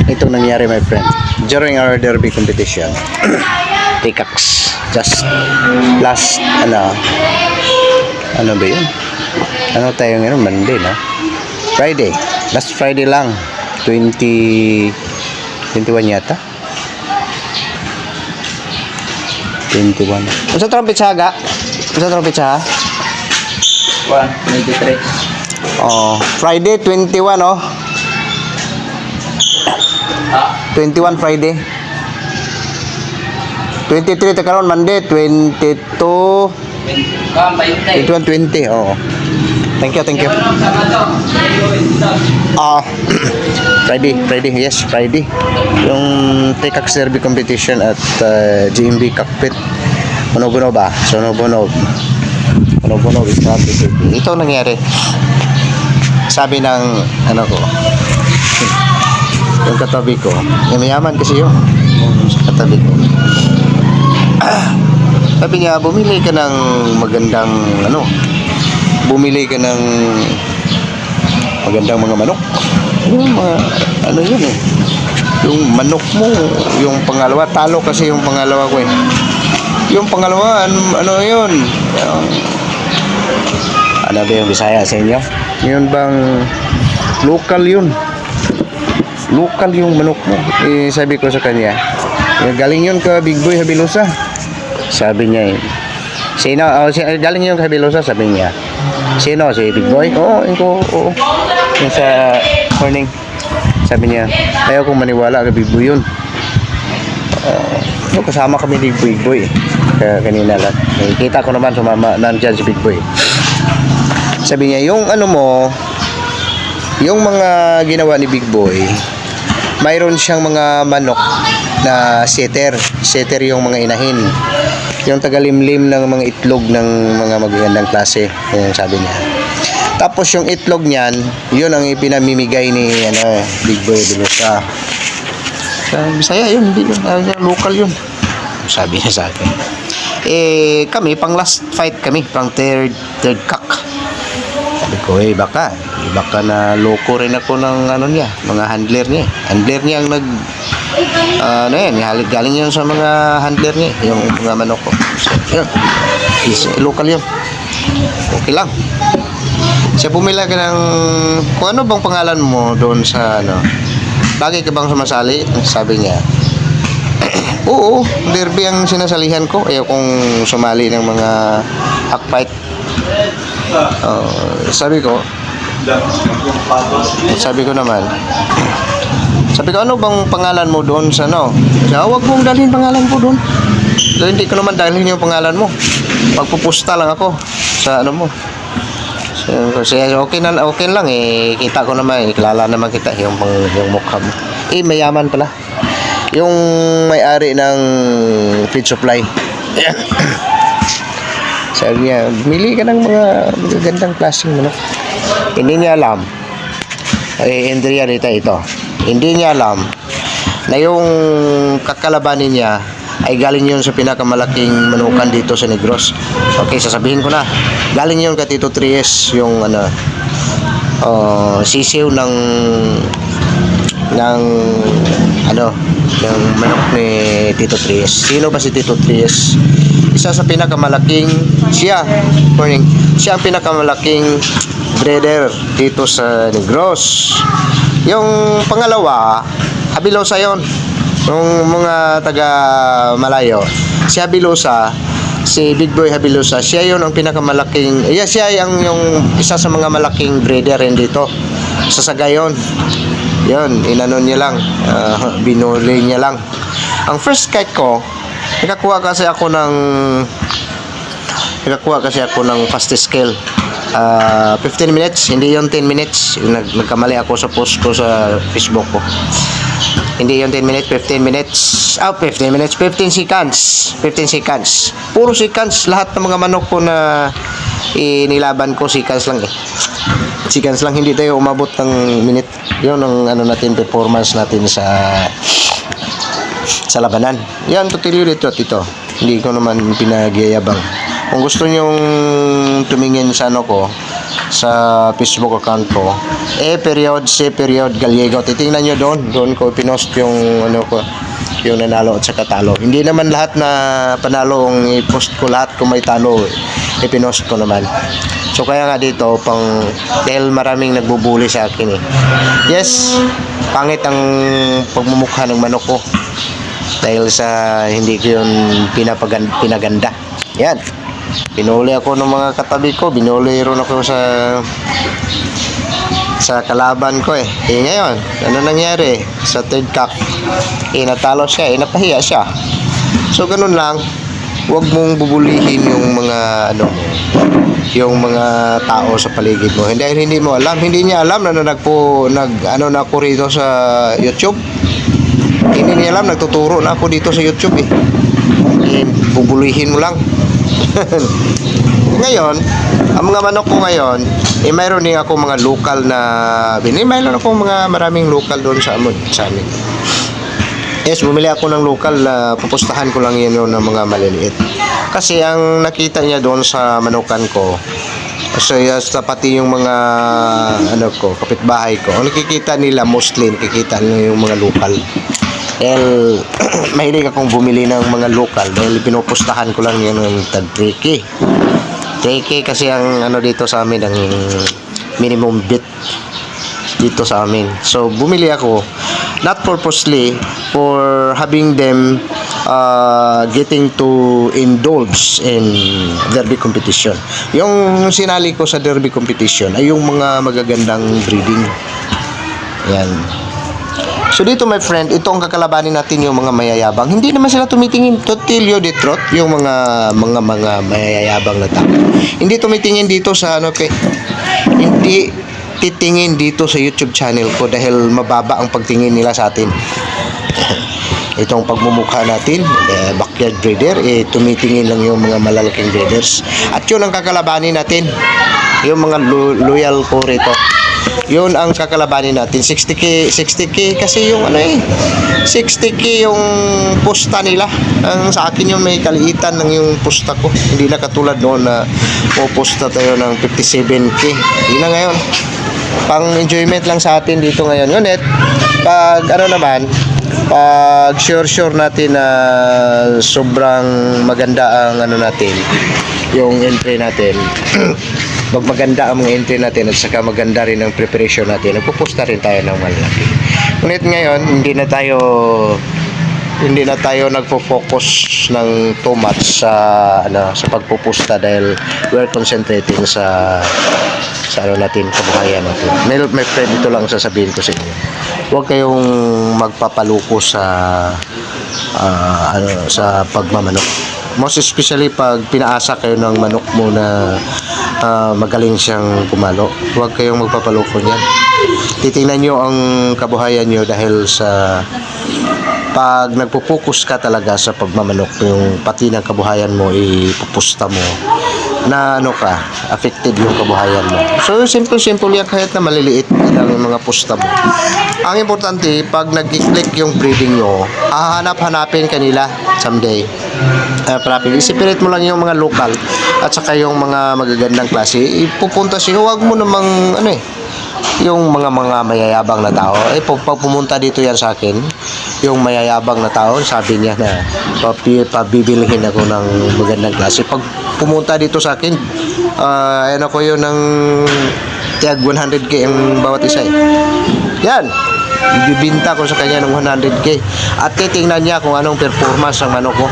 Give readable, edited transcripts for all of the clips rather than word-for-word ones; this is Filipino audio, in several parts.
Itong nangyari, my friend, during our derby competition. Pickaxe, just last ano ba yun, ano tayo ngayon, Monday, no? Friday, last Friday lang, 21 yata, 21. Sa trumpet saga, sa trumpet sa 123. oh, Friday 21, oh, 21 Friday. 23 ta karon, Monday 22 21 20. Oh. Thank you. Friday, yes, Friday. Yung Pickaxe Derby competition at GMB Cockpit. Bunog ba? Bunog strategy. Ito nangyari. Sabi ng ano ko, yung katabi ko, yung mayaman kasi yung katabi ko. Sabi niya, bumili ka ng magandang magandang mga manok. Yung mga ano yun eh. Yung manok mo, yung pangalawa, talo kasi yung pangalawa ko eh. Yung pangalawa, ano yun? Ano ba yung Bisaya sa inyo? Yun bang local yun? Local yung manok mo. Eh, sabi ko sa kanya, galing yun ka Big Boy Habilosa. Sabi niya eh. Sino? Galing yun ka Habilosa, sabi niya. Sino? Si Big Boy? Oo. Yung sa morning. Sabi niya, ayaw kong maniwala ka Big Boy yun. Kasama kami ni Big Boy. Kaya kanina lang. Kita ko naman sumama, nandyan si Big Boy. Sabi niya, yung ano mo, yung mga ginawa ni Big Boy, mayroon siyang mga manok na setter yung mga inahin, yung tagalimlim ng mga itlog ng mga magagandang klase, yung sabi niya. Tapos yung itlog niyan, yun ang ipinamimigay ni Big Boy Habilosa. Sa Bisaya yun, hindi yun, local yun, sabi niya sa akin. Eh kami pang last fight kami, pang third cock. Sabi ko, baka na loko rin ako ng mga handler niya. Handler niya ang galing yun sa mga handler niya, yung mga manok ko. So, yun. Local yun. Okay lang. Siya pumila ka ng, kung ano bang pangalan mo doon sa bagay ka bang sumasali? Sabi niya, oo, derby ang sinasalihan ko. Ayaw kong sumali ng mga hackfight. Sabi ko naman, ano bang pangalan mo doon sa huwag mong dalhin pangalan ko doon. Hindi ko naman dalhin yung pangalan mo. Magpupusta lang ako sa mo. Kasi okay lang eh. Kita ko naman, kilala naman kita yung mukha mo. Mayaman pala. Yung may-ari ng feed supply. Sabi niya, bumili ka ng mga magagandang klaseng manok. Hindi niya alam. Hindi niya alam na yung kakalabanin niya ay galing yun sa pinakamalaking manukan dito sa Negros. Okay, sasabihin ko na. Galing yun ka Tito Tries, yung sisiw ng manok ni Tito Tries. Sino ba si Tito Tries? Isa sa pinakamalaking, siya ang pinakamalaking breeder dito sa Negros. Yung pangalawa, Habilosa yon. Yung mga taga Malayo, si Habilosa, si Big Boy Habilosa, siya yon ang pinakamalaking, siya yung isa sa mga malaking breeder rin dito sa Sagayon. Yun, niya lang, binuli niya lang. Ang first kite ko, nakakuha kasi ako ng fastest scale. 15 minutes, hindi yon 10 minutes. Nagkamali ako sa post ko sa Facebook ko. Hindi yung 10 minutes, 15 minutes. 15 minutes, 15 seconds. 15 seconds. Puro seconds. Lahat ng mga manok ko na inilaban ko, seconds lang eh. Seconds lang, hindi tayo umabot ng minute. Yun ang natin, performance natin sa labanan. Yan, tutilyo dito. Hindi ko naman pinagyayabang. Kung gusto nyong tumingin sa ko, sa Facebook account ko. C. Gallego. Titingnan nyo doon ko pinost yung ano ko, yung nanalo at saka talo. Hindi naman lahat na panalo ang i-post ko, lahat kung may talo ipinost ko naman. So kaya nga dito dahil maraming nagbubuli sa akin eh. Yes, pangit ang pagmumukha ng manok ko dahil sa hindi ko yun pinaganda. Yan. Binuli ako ng mga katabi ko, binuli rin ako sa kalaban ko eh. Ngayon, ano nangyari? Sa third cock, natalo siya, napahiya siya. So, ganun lang. Huwag mong bubulihin yung mga yung mga tao sa paligid mo. Dahil hindi mo alam, hindi niya alam na na ako rito sa YouTube. Hindi niya alam, nagtuturo na ako dito sa YouTube eh. Bubulihin mo lang. Ngayon, ang mga manok ko ngayon, mayroon din ako mga local na mayroon ako maraming local doon sa amin. Yes, bumili ako ng local na pupustahan ko lang yun ng mga maliliit. Kasi ang nakita niya doon sa manukan ko, so pati yung mga kapitbahay ko, ang nakikita nila mostly, nakikita nila yung mga local. Dahil mahilig akong bumili ng mga local dahil pinupustahan ko lang yun ng tag 3K. 3K kasi ang dito sa amin, ang minimum bid dito sa amin. So bumili ako, not purposely, for having them getting to indulge in derby competition. Yung sinali ko sa derby competition ay yung mga magagandang breeding. Yan. So dito my friend, ito ang kakalabanin natin, yung mga mayayabang. Hindi naman sila tumitingin, to tell you the truth, yung mga mayayabang na tao. Hindi tumitingin dito sa hindi titingin dito sa YouTube channel ko dahil mababa ang pagtingin nila sa atin. Itong pagmumukha natin, backyard breeder, tumitingin lang yung mga malalaking breeders. At yun ang kakalabanin natin, yung mga loyal ko rito. Yun ang kakalabanin natin. 60k kasi yung 60k yung posta nila. Ang sa akin yung may kaliitan ng yung posta ko. Hindi na katulad noon na posta tayo ng 57k. Hindi na ngayon. Pang enjoyment lang sa atin dito ngayon. Ngunit pag pag sure natin na sobrang maganda ang natin, yung entry natin. Pag maganda ang mga entry natin at saka maganda rin ang preparation natin, nagpupusta rin tayo ng malaki. Ngunit ngayon, hindi na tayo nagfo-focus ng too much sa pagpupusta dahil we're concentrating sa natin, kabuhayan natin. May friend, ito lang sasabihin ko sa inyo. Huwag kayong magpapaluko sa pagmamanok. Most especially pag pinaasa kayo ng manok mo na magaling siyang pumalo. Huwag kayong magpapaloko niyan. Titingnan nyo ang kabuhayan nyo dahil sa pag nagpo-focus ka talaga sa pagmamanok, yung pati ng kabuhayan mo ipupusta mo na affected yung kabuhayan mo. So simple yan, kahit na maliliit lang yung mga pusta mo. Ang importante, pag nag-click yung breeding nyo, hanapin kanila someday. Isipirit mo lang yung mga local at saka yung mga magagandang klase, ipupunta siya. Huwag mo namang yung mga mayayabang na tao. Pag pumunta dito yan sa akin, yung mayayabang na tao, sabi niya na pabibilhin ako ng magandang klase. Pag pumunta dito sa akin, ako yun ng tiyag 100k ang bawat isa Yan. Ibibinta ko sa kanya ng 100k at titingnan niya kung anong performance ang manok ko,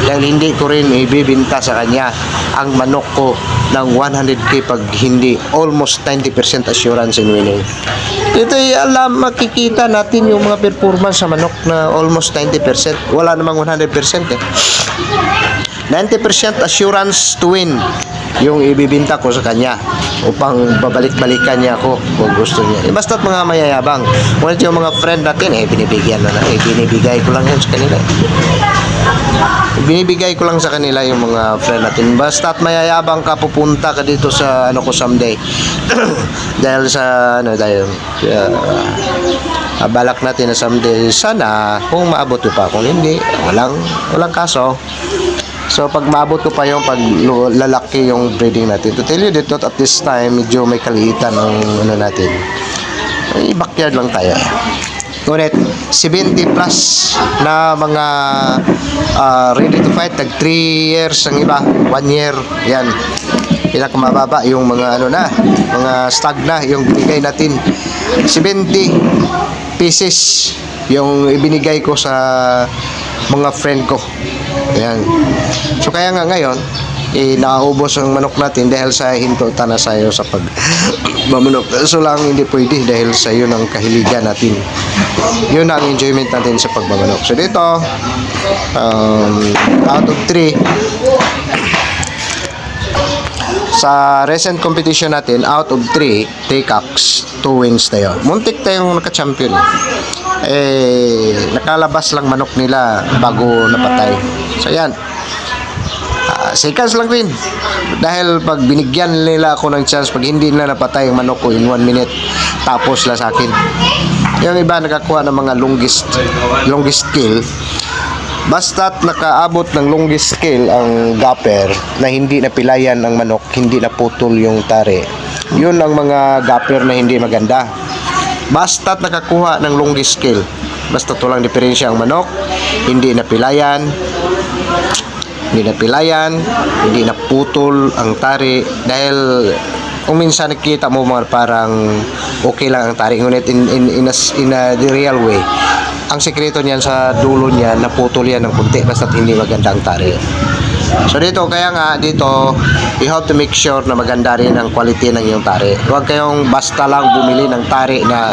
dahil hindi ko rin ibibinta sa kanya ang manok ko ng 100k pag hindi almost 90% assurance in winning. Ito makikita natin yung mga performance sa manok na almost 90%, wala namang 100% 90% assurance to win yung ibibinta ko sa kanya upang babalik-balikan niya ako kung gusto niya. Basta't mga mayayabang. Ngunit yung mga friend natin, binibigay ko lang yan sa kanila. Binibigay ko lang sa kanila yung mga friend natin. Basta't mayayabang ka, pupunta ka dito sa ko someday. Dahil sa balak natin na someday, sana kung maabot pa. Kung hindi, walang kaso. So pag maabot ko pa yung pag lalaki yung breeding natin. To tell you the truth, at this time medyo may kaliitan ang ano natin. Ay, backyard lang tayo. Ngunit 70 plus na mga ready to fight, tag 3 years ang iba, 1 year, yan. Pinakamababa yung mga ano na, mga stag na yung binigay natin. 70 pieces yung ibinigay ko sa mga friend ko. Ayan. So kaya nga ngayon, naubos ang manok natin dahil sa hintutan na sayo sa pagmamanok. So lang hindi pwede dahil sa yun ang kahiligan natin. Yun ang enjoyment natin sa pagmamanok. So dito, out of 3, sa recent competition natin, out of 3 takeups, 2 wins tayo. Muntik tayong naka-champion. Nakalabas lang manok nila bago napatay. So yan. Seconds lang din. Dahil pag binigyan nila ako ng chance, pag hindi nila napatay ang manok ko in 1 minute, tapos la sa akin. Yung iba nakakuha ng mga longest kill. Basta't nakaabot ng longest kill ang gapper na hindi napilayan ang manok, hindi naputol yung tari. Yun ang mga gapper na hindi maganda. Basta't nakakuha ng longest kill. Basta tulang diferensya ang manok, hindi napilayan, hindi naputol ang tari. Dahil kung minsan nakita mo mga parang okay lang ang tari, ngunit in a the real way, ang sekreto niyan sa dulo niya, naputol yan ng kunti basta't hindi maganda ang tari. So dito, kaya nga dito, you have to make sure na maganda rin ang quality ng iyong tari. Huwag kayong basta lang bumili ng tari na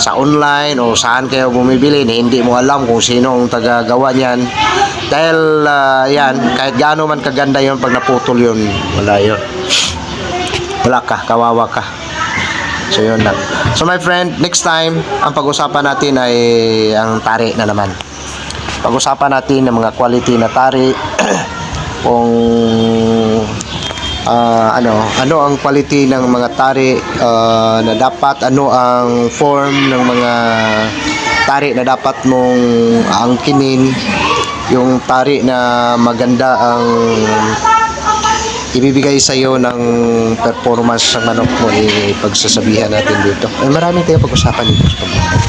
sa online o saan kayo bumibili na hindi mo alam kung sino ang tagagawa niyan. Dahil yan, kahit gaano man kaganda yun, pag naputol yun, wala yun. Wala ka, kawawa ka. So yun lang. So my friend, next time ang pag-usapan natin ay ang tari na naman. Pag-usapan natin ng mga quality na tari. Kung ano ang quality ng mga tari na dapat, ano ang form ng mga tari na dapat mong aangkinin, yung tari na maganda ang ibibigay sa iyo ng performance ng manok mo, pagsasabihan natin dito. Ay, marami tayong pag-usapan dito sa pagmamahal.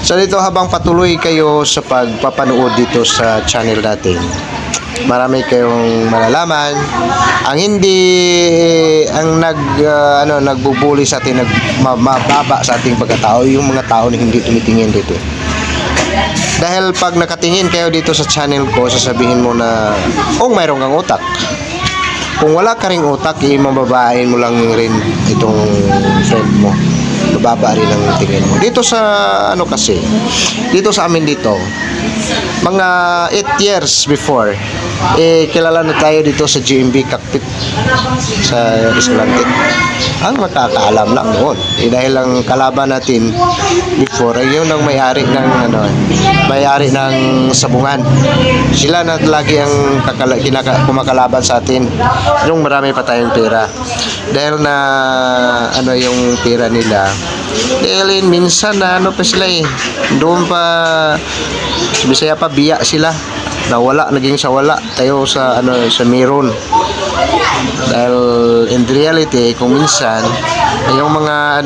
So dito, habang patuloy kayo sa pagpapanood dito sa channel natin, marami kayong malalaman. Ang nagbubuli sa atin, mababa sa ating pagkatao, yung mga tao na hindi tumitingin dito. Dahil pag nakatingin kayo dito sa channel ko, sasabihin mo na, mayroon kang utak. Kung wala ka ring utak, mababain mo lang rin itong friend mo. Bababa rin ang tingin mo. Dito sa dito sa amin dito, mga 8 years before, kilala na tayo dito sa GMB Cockpit sa Escalante. Ang makakaalam lang noon, dahil ang kalaban natin before ay yun ang may-ari ng sabungan. Sila na lagi ang kumakalaban sa atin. Yung marami pa tayong pera. Dahil na yung pera nila, dahil minsan na pa sila doon pa sa Bisaya pa, biya sila, naging sa wala tayo sa sa meron. Dahil in reality, kung minsan yung mga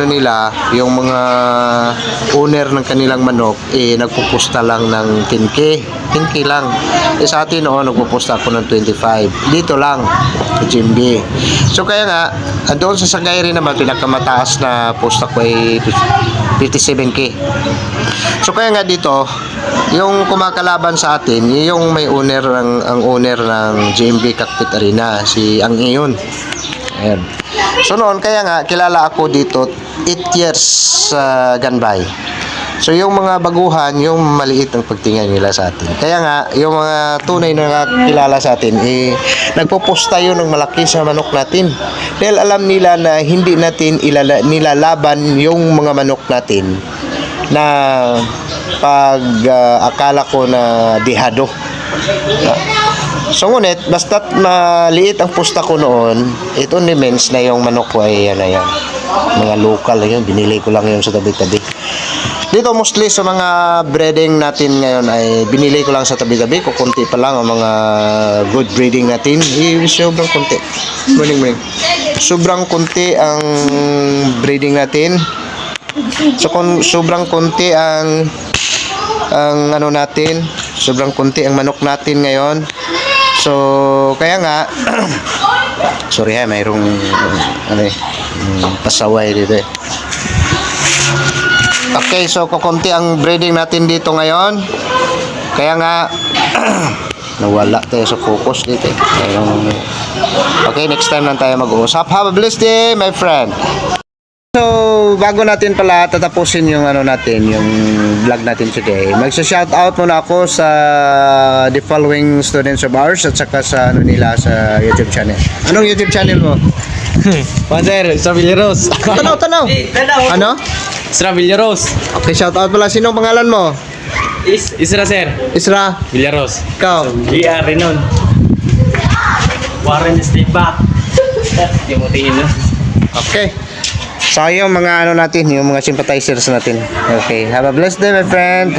yung mga owner ng kanilang manok nagpupusta lang ng 10K lang. Sa atin nagpupusta ako ng 25 dito lang sa GMB. So kaya nga doon sa Sangayri naman, pinakamataas na pusta ko ay 57K. So kaya nga dito, yung kumakalaban sa atin, yung may owner ang owner ng GMB Cockpit Arena, si Ang Iyon. Ayan. So noon, kaya nga kilala ako dito 8 years gone by. So yung mga baguhan, yung maliit ang pagtingin nila sa atin. Kaya nga yung mga tunay na kilala sa atin, nagpoposta yun ng malaki sa manok natin. Dahil alam nila na hindi natin nilalaban yung mga manok natin na pag akala ko na dihado. So ngunit, basta't maliit ang pusta ko noon, it only means na yung manok ko ay yan. Mga local lang yun, binili ko lang yun sa tabi-tabi. Dito mostly sa mga breeding natin ngayon ay binili ko lang sa tabi-tabi. Kukunti pa lang ang mga good breeding natin. Sobrang kunti. Morning. Sobrang kunti ang breeding natin. So kung sobrang kunti ang ano natin, sobrang kunti ang manok natin ngayon. So kaya nga sorry mayroong pasaway dito eh. Okay, so kukunti ang breeding natin dito ngayon. Kaya nga nawala tayo sa focus dito eh. Okay, next time lang tayo mag-uusap. Have a blessed day, my friend. So, bago natin pala tatapusin yung ano natin, yung vlog natin today, magsa-shout out muna ako sa the following students of ours at saka sa ano nila sa YouTube channel. Anong YouTube channel mo? Sir, Stravilleros. Tanaw. Ano? Stravilleros. Okay, shout out pala. Sinong pangalan mo? Isra, sir. Isra. Villaros. Ikaw. GR Renon. Warren Stay Back. Hindi mo tingin na. Okay. So, yung mga ano natin, yung mga sympathizers natin. Okay. Have a blessed day, my friend.